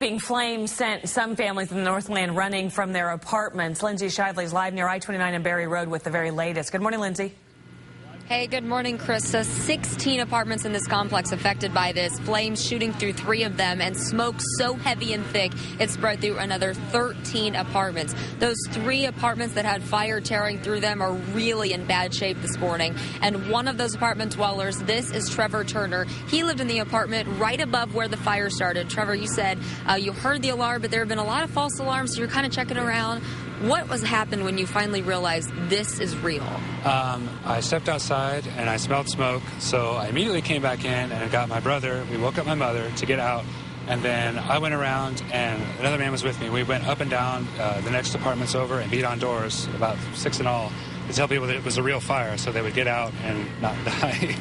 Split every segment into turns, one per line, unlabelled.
Sweeping flames sent some families in the Northland running from their apartments. Lindsay Shively's live near I-29 and Berry Road with the very latest. Good morning, Lindsay.
Hey, good morning, Krista. 16 apartments in this complex affected by this. Flames shooting through 3 of them and smoke so heavy and thick it spread through another 13 apartments. Those 3 apartments that had fire tearing through them are really in bad shape this morning. And one of those apartment dwellers, this is Trevor Turner. He lived in the apartment right above where the fire started. Trevor, you said you heard the alarm, but there have been a lot of false alarms, so you're kind of checking around. What was happened when you finally realized this is real?
I stepped outside and I smelled smoke, so I immediately came back in and I got my brother. We woke up my mother to get out, and then I went around and another man was with me. We went up and down the next apartments over and beat on doors, about 6 in all, to tell people that it was a real fire so they would get out and not die.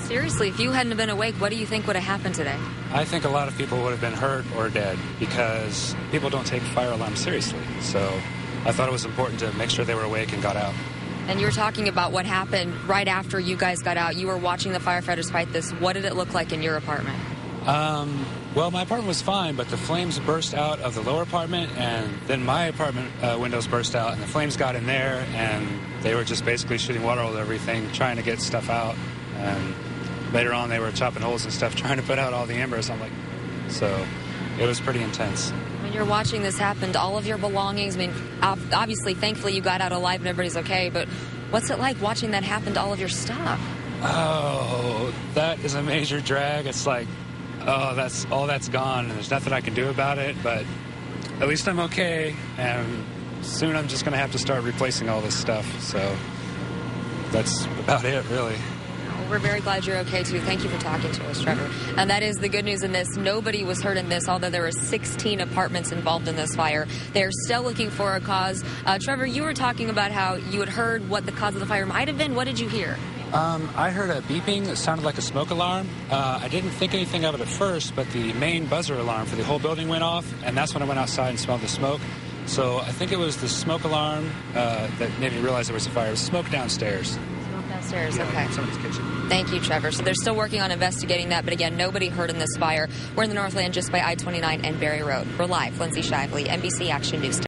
Seriously, if you hadn't been awake, what do you think would have happened today?
I think a lot of people would have been hurt or dead because people don't take fire alarms seriously. So I thought it was important to make sure they were awake and got out.
And you're talking about what happened right after you guys got out. You were watching the firefighters fight this. What did it look like in your apartment?
Well, my apartment was fine, but the flames burst out of the lower apartment, and then my apartment windows burst out, and the flames got in there, and they were just basically shooting water over everything, trying to get stuff out. And later on, they were chopping holes and stuff, trying to put out all the embers. So it was pretty intense.
When you're watching this happen to all of your belongings, I mean, obviously, thankfully, you got out alive and everybody's okay, but what's it like watching that happen to all of your stuff?
Oh, that is a major drag. It's like, oh, that's gone, and there's nothing I can do about it, but at least I'm okay, and soon I'm just going to have to start replacing all this stuff, so that's about it, really.
We're very glad you're okay, too. Thank you for talking to us, Trevor. And that is the good news in this. Nobody was hurt in this, although there were 16 apartments involved in this fire. They're still looking for a cause. Trevor, you were talking about how you had heard what the cause of the fire might have been. What did you hear?
I heard a beeping that sounded like a smoke alarm. I didn't think anything of it at first, but the main buzzer alarm for the whole building went off, and that's when I went outside and smelled the smoke. So I think it was the smoke alarm that made me realize there was a fire. It was smoke downstairs.
Downstairs, okay.
Somebody's kitchen.
Thank you, Trevor. So they're still working on investigating that, but again, nobody hurt in this fire. We're in the Northland just by I-29 and Berry Road. We're live. Lindsay Shively, NBC Action News.